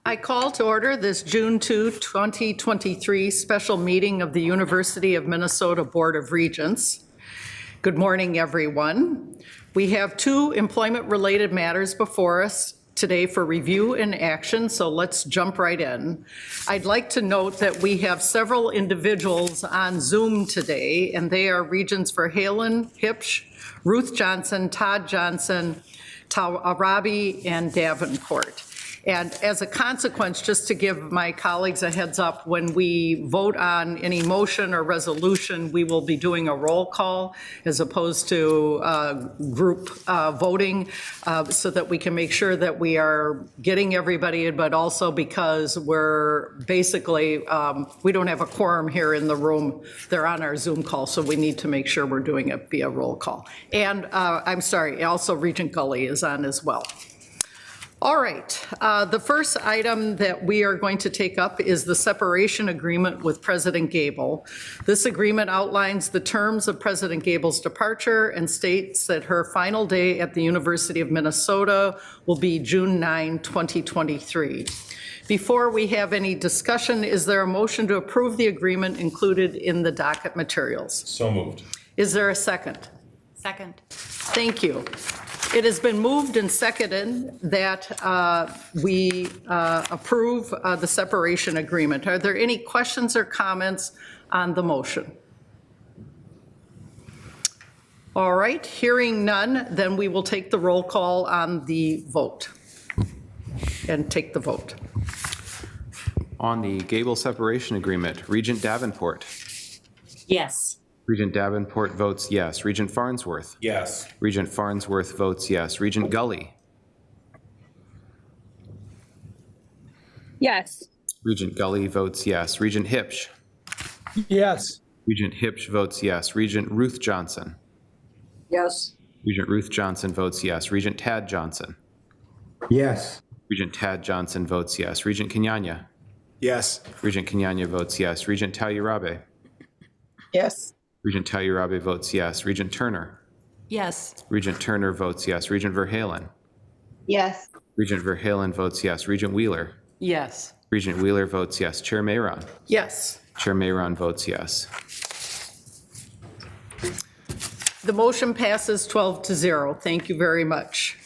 I call to order this June 2, 2023 special meeting of the University of Minnesota Board of Regents. Good morning, everyone. We have two employment-related matters before us today for review and action, so let's jump right in. I'd like to note that we have several individuals on Zoom today, and they are Regents Verhalen, Hipsch, Ruth Johnson, Todd Johnson, Arabi, and Davenport. And as a consequence, just to give my colleagues a heads up, when we vote on any motion or resolution, we will be doing a roll call as opposed to group voting so that we can make sure that we are getting everybody, but also because we're basically, we don't have a quorum here in the room. They're on our Zoom call, so we need to make sure we're doing it via roll call. And I'm sorry, also Regent Gully is on as well. All right, the first item that we are going to take up is the separation agreement with President Gable. This agreement outlines the terms of President Gable's departure and states that her final day at the University of Minnesota will be June 9, 2023. Before we have any discussion, is there a motion to approve the agreement included in the docket materials? So moved. Is there a second? Second. Thank you. It has been moved and seconded that we approve the separation agreement. Are there any questions or comments on the motion? All right, hearing none, then we will take the roll call on the vote and take the vote. On the Gable separation agreement, Regent Davenport. Yes. Regent Davenport votes yes. Regent Farnsworth. Yes. Regent Farnsworth votes yes. Regent Gully. Yes. Regent Gully votes yes. Regent Hipsch. Yes. Regent Hipsch votes yes. Regent Ruth Johnson. Yes. Regent Ruth Johnson votes yes. Regent Tad Johnson. Yes. Regent Tad Johnson votes yes. Regent Kenyanya. Yes. Regent Kenyanya votes yes. Regent Talyarabe. Yes. Regent Talyarabe votes yes. Regent Turner. Yes. Regent Turner votes yes. Regent Verhalen. Yes. Regent Verhalen votes yes. Regent Wheeler. Yes. Regent Wheeler votes yes. Chair Mayron. Yes. Chair Mayron votes yes. The motion passes 12-0. Thank you very much.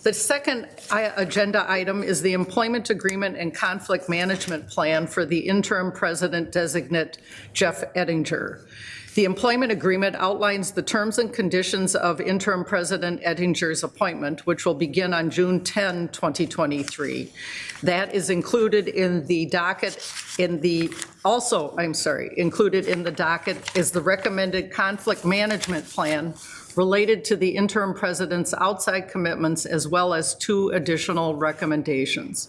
The second agenda item is the employment agreement and conflict management plan for the interim president-designate Jeff Ettinger. The employment agreement outlines the terms and conditions of interim President Ettinger's appointment, which will begin on June 10, 2023. That is included in the docket included in the docket is the recommended conflict management plan related to the interim president's outside commitments, as well as two additional recommendations.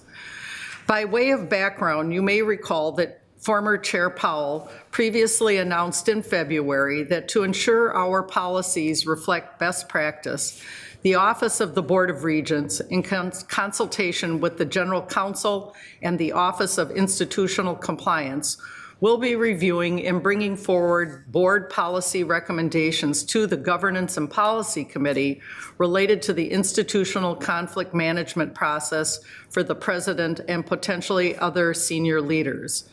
By way of background, you may recall that former Chair Powell previously announced in February that to ensure our policies reflect best practice, the Office of the Board of Regents, in consultation with the General Counsel and the Office of Institutional Compliance, will be reviewing and bringing forward board policy recommendations to the Governance and Policy Committee related to the institutional conflict management process for the president and potentially other senior leaders.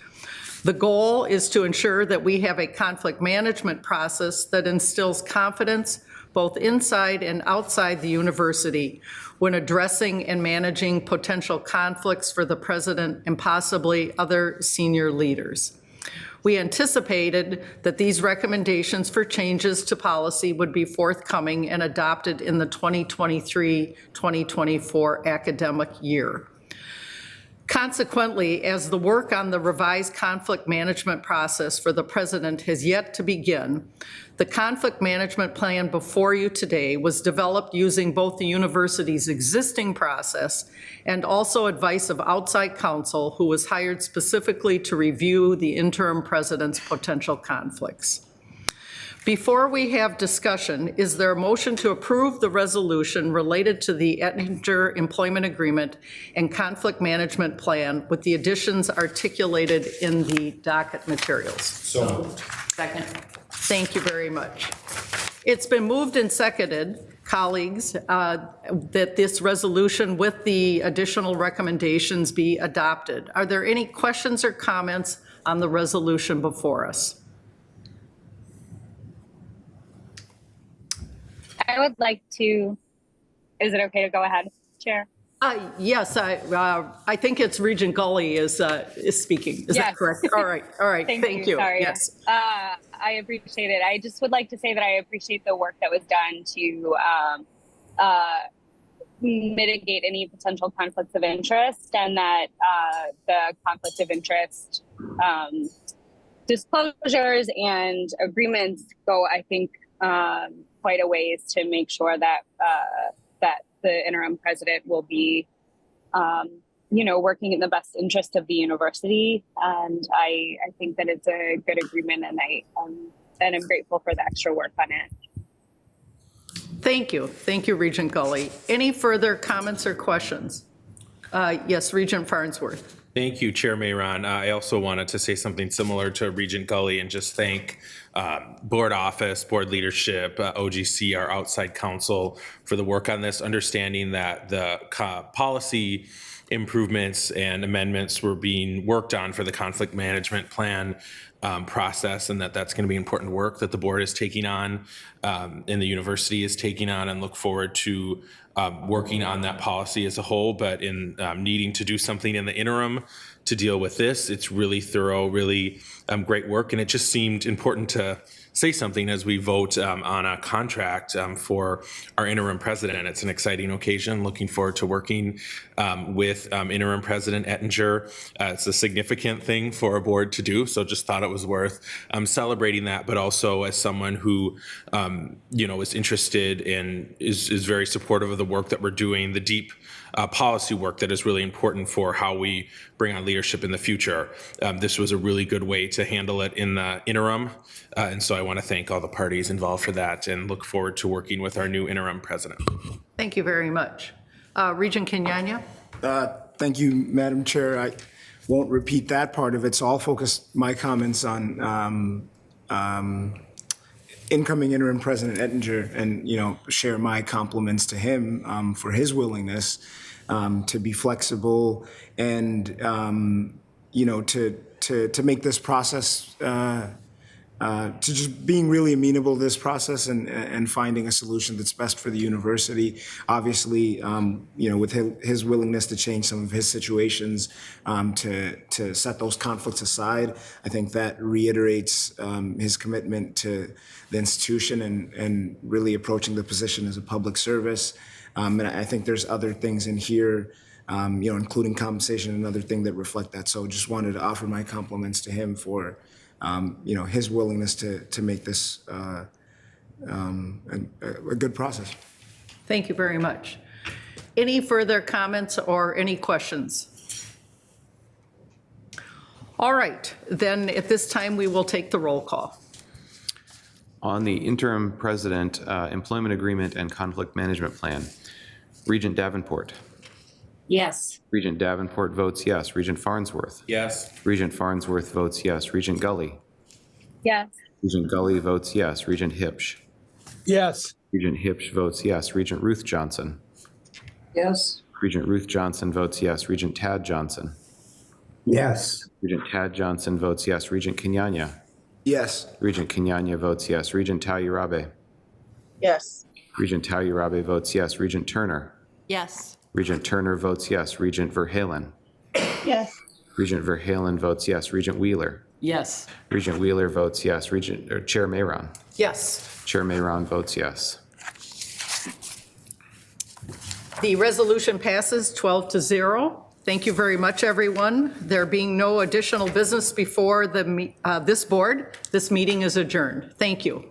The goal is to ensure that we have a conflict management process that instills confidence both inside and outside the university when addressing and managing potential conflicts for the president and possibly other senior leaders. We anticipated that these recommendations for changes to policy would be forthcoming and adopted in the 2023-2024 academic year. Consequently, as the work on the revised conflict management process for the president has yet to begin, the conflict management plan before you today was developed using both the university's existing process and also advice of outside counsel who was hired specifically to review the interim president's potential conflicts. Before we have discussion, is there a motion to approve the resolution related to the Ettinger Employment Agreement and Conflict Management Plan with the additions articulated in the docket materials? So moved. Second. Thank you very much. It's been moved and seconded. colleagues that this resolution with the additional recommendations be adopted. Are there any questions or comments on the resolution before us? I would like to, is it okay to go ahead, Chair? Yes, I think it's Regent Gully is speaking. Is that Yes. correct? All right, thank you. Sorry. Yes. I appreciate it. I just would like to say that I appreciate the work that was done to mitigate any potential conflicts of interest, and that the conflict of interest disclosures and agreements go, I think, quite a ways to make sure that that the interim president will be, working in the best interest of the university. And I think that it's a good agreement, and I'm grateful for the extra work on it. Thank you, Regent Gully. Any further comments or questions? Yes, Regent Farnsworth. Thank you, Chair Mayron. I also wanted to say something similar to Regent Gully and just thank board office, board leadership, OGC, our outside counsel for the work on this, understanding that the policy improvements and amendments were being worked on for the conflict management plan process, and that's going to be important work that the board is taking on and the university is taking on, and look forward to working on that policy as a whole. But in needing to do something in the interim to deal with this, it's really thorough, really great work, and it just seemed important to say something as we vote on a contract for our interim president. It's an exciting occasion. Looking forward to working with interim President Ettinger. It's a significant thing for a board to do, so just thought it was worth celebrating that, but also as someone who is interested and is very supportive of the work that we're doing, the deep policy work that is really important for how we bring on leadership in the future. This was a really good way to handle it in the interim, and so I want to thank all the parties involved for that and look forward to working with our new interim president. Thank you very much. Regent Kenyanya? Thank you, Madam Chair. I won't repeat that part of it, so I'll focus my comments on incoming interim President Ettinger, and share my compliments to him for his willingness to be flexible and to make this process to just being really amenable to this process and finding a solution that's best for the university. Obviously, with his willingness to change some of his situations, to set those conflicts aside, I think that reiterates his commitment to the institution and really approaching the position as a public service. And I think there's other things in here, including compensation, another thing that reflect that. So just wanted to offer my compliments to him for his willingness to make this a good process. Thank you very much. Any further comments or any questions? All right, then at this time we will take the roll call. On the interim president employment agreement and conflict management plan, Regent Davenport. Yes. Regent Davenport votes yes. Regent Farnsworth. Yes. Regent Farnsworth votes yes. Regent Gully. Yes. Regent Gully votes yes. Regent Hipsch. Yes. Regent Hipsch votes yes. Regent Ruth Johnson. Yes. Regent Ruth Johnson votes yes. Regent Tad Johnson. Yes. Regent Tad Johnson votes yes. Regent Kenyanya. Yes. Regent Kenyanya votes yes. Regent Tauyerabe. Yes. Regent Tauyerabe votes yes. Regent Turner. Yes. Regent Turner votes yes. Regent Verhalen. Yes. Regent Verhalen votes yes. Regent Wheeler. Yes. Regent Wheeler votes yes. Chair Mayron. Yes. Chair Mayron votes yes. The resolution passes 12-0. Thank you very much, everyone. There being no additional business before this board, this meeting is adjourned. Thank you.